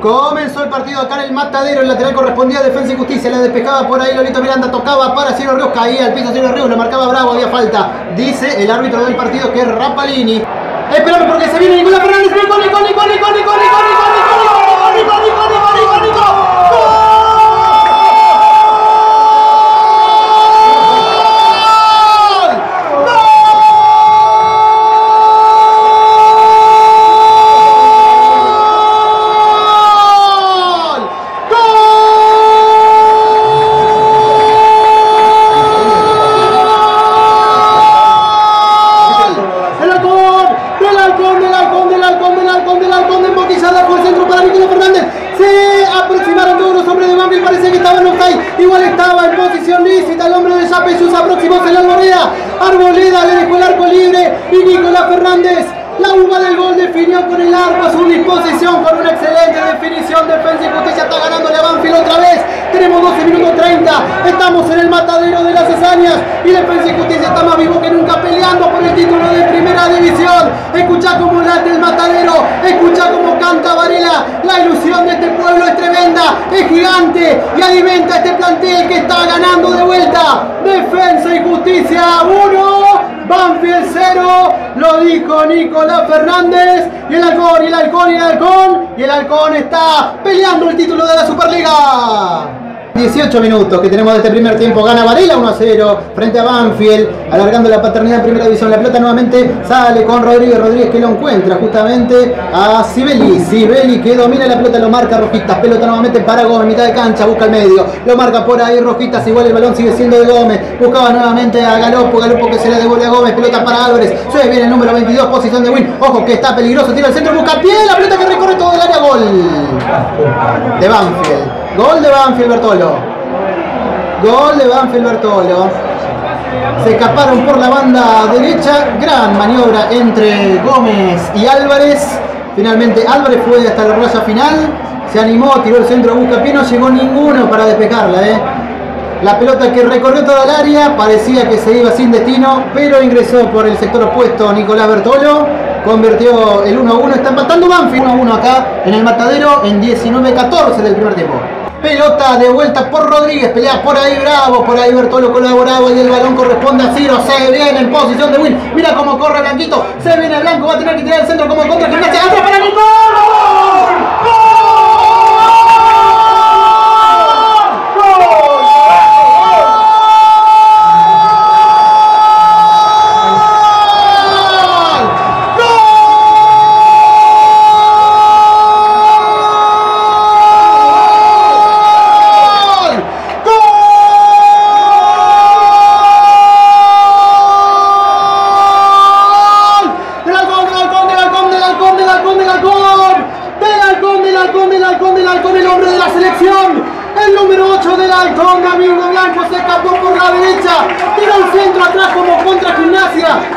Comenzó el partido acá en el Matadero, el lateral correspondía a Defensa y Justicia, la despejaba por ahí Lolito Miranda, tocaba para Ciro Ríos, caía al piso Ciro Ríos, lo marcaba Bravo, había falta, dice el árbitro del partido que es Rapalini. Espérame porque se viene Nicolás Fernández, Nico. Igual estaba en posición lícita el hombre de Yapeyús, aproximóse la Arboleda le dejó el arco libre y Nicolás Fernández, la uva del gol, definió con el arco a su disposición con una excelente definición. Defensa y Justicia está ganándole a Banfield otra vez. Tenemos 12 minutos 30, estamos en el Matadero de las Hazañas y Defensa y Justicia está más vivo que nunca peleando por el título de primera división. Escuchá cómo late el Matadero, escuchá cómo canta Varela. La ilusión de este pueblo es tremenda, es gigante y alimenta este plantel que está ganando de vuelta. Defensa y Justicia 1, Banfield 0, lo dijo Nicolás Fernández. Y el Halcón está peleando el título de la Superliga. 18 minutos que tenemos de este primer tiempo, gana Varela 1-0 frente a Banfield, alargando la paternidad en primera división. La pelota nuevamente sale con Rodríguez que lo encuentra justamente a Sibeli que domina la pelota, lo marca Rojitas, pelota nuevamente para Gómez, mitad de cancha, busca el medio, lo marca por ahí Rojitas, igual el balón sigue siendo de Gómez, buscaba nuevamente a Galopo que se le devuelve a Gómez, pelota para Álvarez, se viene el número 22, posición de Win, ojo que está peligroso, tira al centro, busca pie, la pelota que recorre todo el área, gol de Banfield. Gol de Banfield Bertolo. Gol de Banfield Bertolo. Se escaparon por la banda derecha. Gran maniobra entre Gómez y Álvarez. Finalmente Álvarez fue hasta la raya final. Se animó, tiró el centro, busca pie. No llegó ninguno para despejarla. La pelota que recorrió toda el área. Parecía que se iba sin destino. Pero ingresó por el sector opuesto Nicolás Bertolo. Convirtió el 1-1. Está empatando Banfield 1-1 acá en el Matadero en 19-14 del primer tiempo. Pelota de vuelta por Rodríguez, pelea por ahí Bravo, por ahí Bertolo colaboraba y el balón corresponde a Ciro, se viene en posición de Win, mira cómo corre Blanquito, se viene Blanco, va a tener que tirar el centro como contra Gimnasia, ¡atrás para Nico!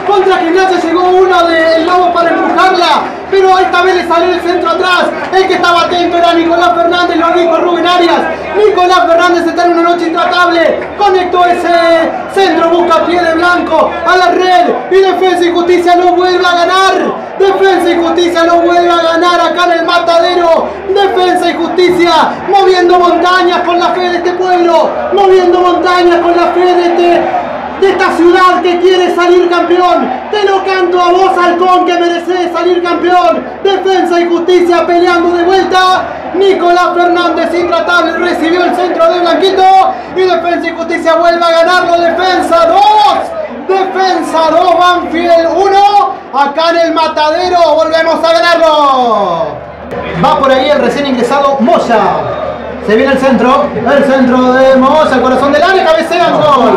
Contra Gimnasia llegó uno del Lobo para empujarla, pero esta vez le salió el centro atrás. El que estaba atento era Nicolás Fernández, lo dijo Rubén Arias. Nicolás Fernández está en una noche intratable. Conectó ese centro, busca pie de Blanco a la red y Defensa y Justicia lo vuelve a ganar. Defensa y Justicia lo vuelve a ganar acá en el Matadero. Defensa y Justicia moviendo montañas con la fe de este pueblo, moviendo montañas con la fe de esta ciudad que quiere salir campeón. Te lo canto a vos, Halcón, que mereces salir campeón. Defensa y Justicia peleando de vuelta. Nicolás Fernández, intratable, recibió el centro de Blanquito y Defensa y Justicia vuelve a ganarlo. Defensa 2, Banfield 1, acá en el Matadero, volvemos a ganarlo. Va por ahí el recién ingresado Moya. Se viene el centro de Moya, el corazón del área, cabecean, gol.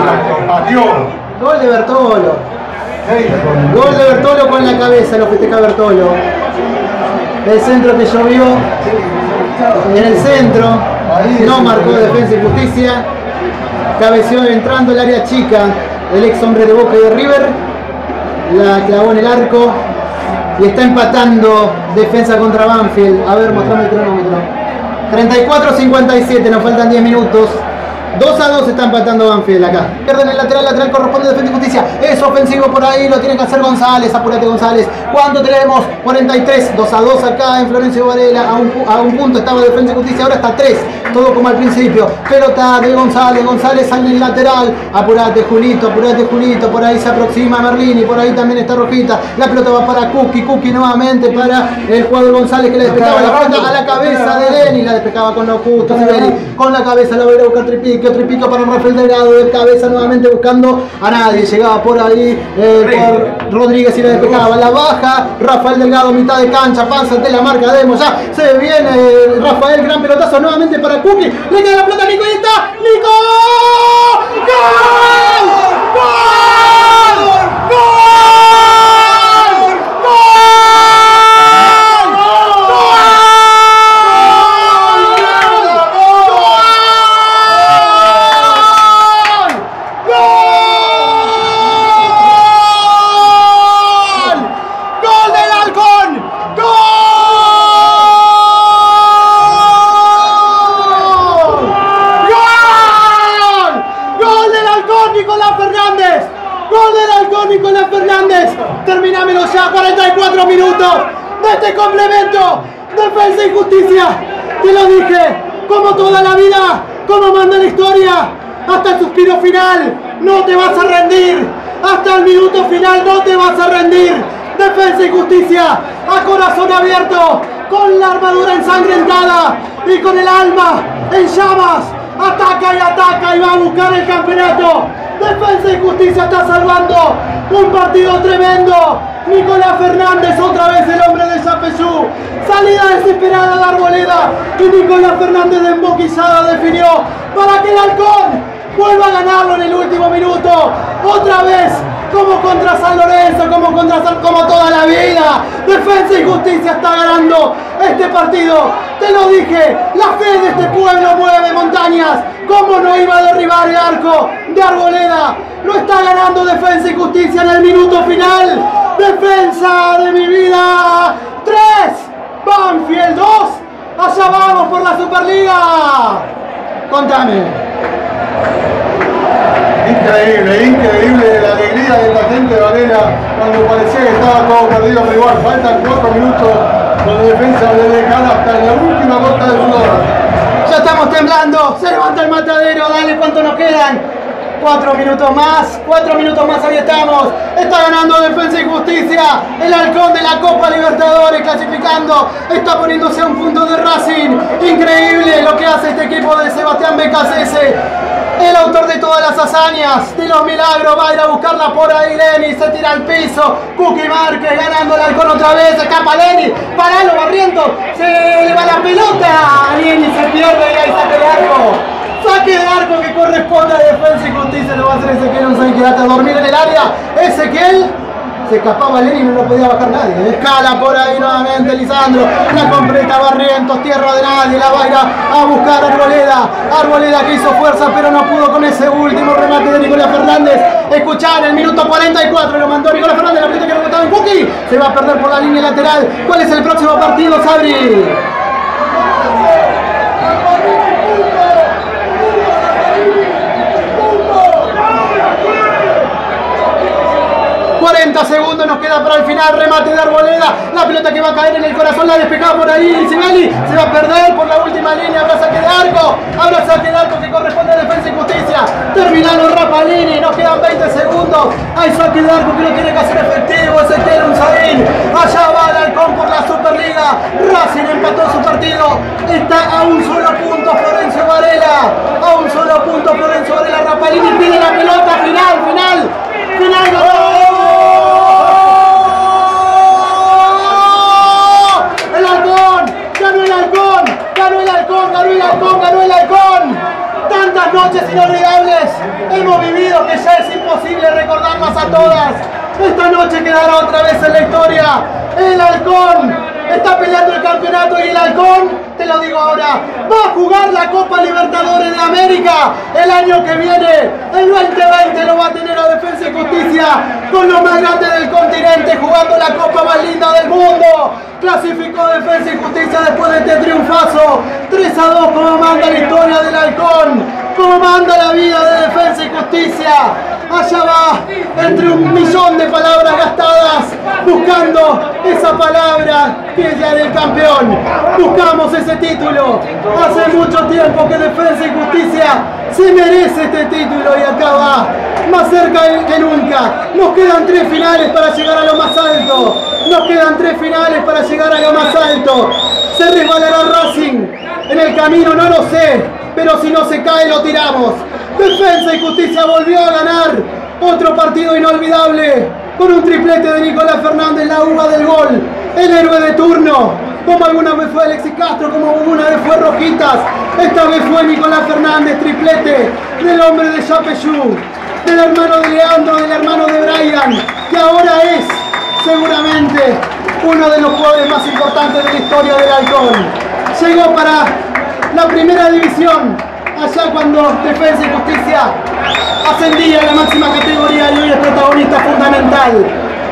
Gol de Bertolo. Gol de Bertolo con la cabeza, lo festeja Bertolo. El centro que llovió en el centro, no marcó Defensa y Justicia. Cabeceó entrando el área chica, el ex hombre de Boca y de River. La clavó en el arco y está empatando Defensa contra Banfield. A ver, mostrame el cronómetro. 34-57, nos faltan 10 minutos. 2-2 está empatando Banfield acá. Pierden el lateral corresponde a Defensa y Justicia. Es ofensivo por ahí, lo tiene que hacer González. Apúrate González. ¿Cuánto tenemos? 43, 2-2 acá en Florencio Varela, a un punto estaba Defensa y Justicia, ahora está 3, todo como al principio. Pelota de González, González sale en el lateral, apurate Julito, por ahí se aproxima Merlini, por ahí también está Rojita, la pelota va para Cookie, Cookie nuevamente para el jugador González que le despejaba la pelota a la cabeza de Lenny, la despejaba con lo justo, Sibeli, con la cabeza la va a ir a buscar Tripico para Rafael Delgado, de cabeza nuevamente buscando a nadie, llegaba por ahí por Rodríguez y la despejaba, la baja Rafael Delgado, mitad de cancha, pasa ante la marca Demo, ya se viene Rafael, gran pelotazo nuevamente para Cookie, le queda la pelota a Nico y está Nico, ¡gol! ¡Gol! ¡Gol! Nicolás Fernández, terminámelo ya, 44 minutos de este complemento, Defensa y Justicia, te lo dije, como toda la vida, como manda la historia, hasta el suspiro final, no te vas a rendir, hasta el minuto final no te vas a rendir, Defensa y Justicia, a corazón abierto, con la armadura ensangrentada y con el alma en llamas, ataca y va a buscar el campeonato. Defensa y Justicia está salvando un partido tremendo. Nicolás Fernández, otra vez el hombre de Yapeyú. Salida desesperada de Arboleda y Nicolás Fernández de emboquillada definió para que el Halcón vuelva a ganarlo en el último minuto. Otra vez, como contra San Lorenzo, como toda la vida. Defensa y Justicia está ganando este partido. Te lo dije, la fe de este pueblo mueve montañas. ¿Cómo no iba a derribar el arco de Arboleda? Lo está ganando Defensa y Justicia en el minuto final. Defensa de mi vida 3, Banfield 2. Allá vamos por la Superliga. Contame. Increíble la alegría de la gente de Varela cuando parecía que estaba todo perdido, pero igual faltan 4 minutos donde Defensa debe dejar hasta la última gota de sudor. Ya estamos temblando, se levanta el matadero, dale, ¿cuánto nos quedan? 4 minutos más, ahí estamos. Está ganando Defensa y Justicia, el Halcón de la Copa Libertadores clasificando, está poniéndose a un punto de Racing. Increíble lo que hace este equipo de Sebastián Becasese, el autor de todas las hazañas, de los milagros. Va a ir a buscarla por ahí Lenny, se tira al piso, Cookie Márquez ganando el Halcón otra vez, escapa Lenny, paralo Barrientos, se le va la pelota, Lenny se pierde y ahí saque de arco. Saque de arco que corresponde a Defensa y Justicia, lo va a hacer Ezequiel Unzain, quédate a dormir en el área. Ezequiel, se escapaba Lenny y no lo podía bajar nadie. Escala por ahí nuevamente Lisandro, la completa Barrientos, tierra de nadie, la va a ir a buscar Arboleda que hizo fuerza pero no pudo con ese último remate de Nicolás Fernández. Escuchá, en el minuto 44 lo mandó Nicolás Fernández, la pelota que rebotaba en Cookie, se va a perder por la línea lateral. ¿Cuál es el próximo partido, Sabri? 40 segundos nos queda para el final, remate de Arboleda, la pelota que va a caer en el corazón, la despejada por ahí, Sigali se va a perder por la última línea, habrá saque de arco que corresponde a Defensa y Justicia, terminaron Rapalini, nos quedan 20 segundos, hay saque de arco que lo tiene que hacer efectivo, Ezequiel Unzain, allá va el Halcón por la Superliga, Racing empató su partido, está a un solo punto Florencio Varela, Rapalini pide la pelota, final, ganó el Halcón. Tantas noches inolvidables hemos vivido que ya es imposible recordarlas a todas. Esta noche quedará otra vez en la historia. El Halcón está peleando el campeonato y el Halcón, te lo digo ahora, va a jugar la Copa Libertadores de América el año que viene. El 2020 lo va a tener a Defensa y Justicia con los más grandes del continente, jugando la Copa más linda del mundo. Clasificó Defensa y Justicia después de este triunfazo 3-2, como manda la historia del Halcón, como manda la vida de Defensa y Justicia. allá va, entre un millón de palabras gastadas, buscando esa palabra que es la del campeón. Buscamos ese título. Hace mucho tiempo que Defensa y Justicia se merece este título y acá va, más cerca que nunca. Nos quedan 3 finales para llegar a lo más alto. Nos quedan 3 finales para llegar a lo más alto. ¿Se resbalará Racing en el camino? No lo sé, pero si no se cae lo tiramos. Defensa y Justicia volvió a ganar otro partido inolvidable con un triplete de Nicolás Fernández, la uva del gol, el héroe de turno, como alguna vez fue Alexis Castro, como alguna vez fue Rojitas. Esta vez fue Nicolás Fernández, triplete del hombre de Yapeyú, del hermano de Leandro, del hermano de Brian, que ahora es seguramente uno de los jugadores más importantes de la historia del Halcón. Llegó para la primera división, allá cuando Defensa y Justicia ascendía a la máxima categoría y hoy es protagonista fundamental.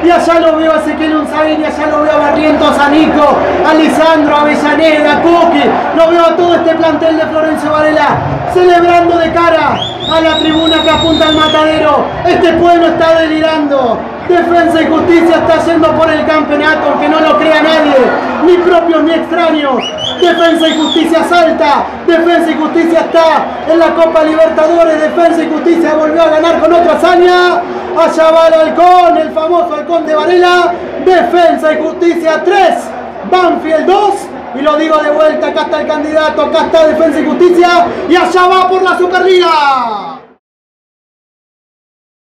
Y allá lo veo a Ezequiel Unzaín, allá lo veo a Barrientos, a Nico, a Lisandro, a Avellaneda, a Cookie. Lo veo a todo este plantel de Florencio Varela celebrando de cara a la tribuna que apunta al matadero. Este pueblo está delirando. Defensa y Justicia está yendo por el campeonato, aunque no lo crea nadie, ni propios ni extraños. Defensa y Justicia salta, Defensa y Justicia está en la Copa Libertadores, Defensa y Justicia volvió a ganar con otra hazaña. Allá va el Halcón, el famoso Halcón de Varela. Defensa y Justicia 3, Banfield 2. Y lo digo de vuelta, acá está el candidato, acá está Defensa y Justicia. Y allá va por la Superliga.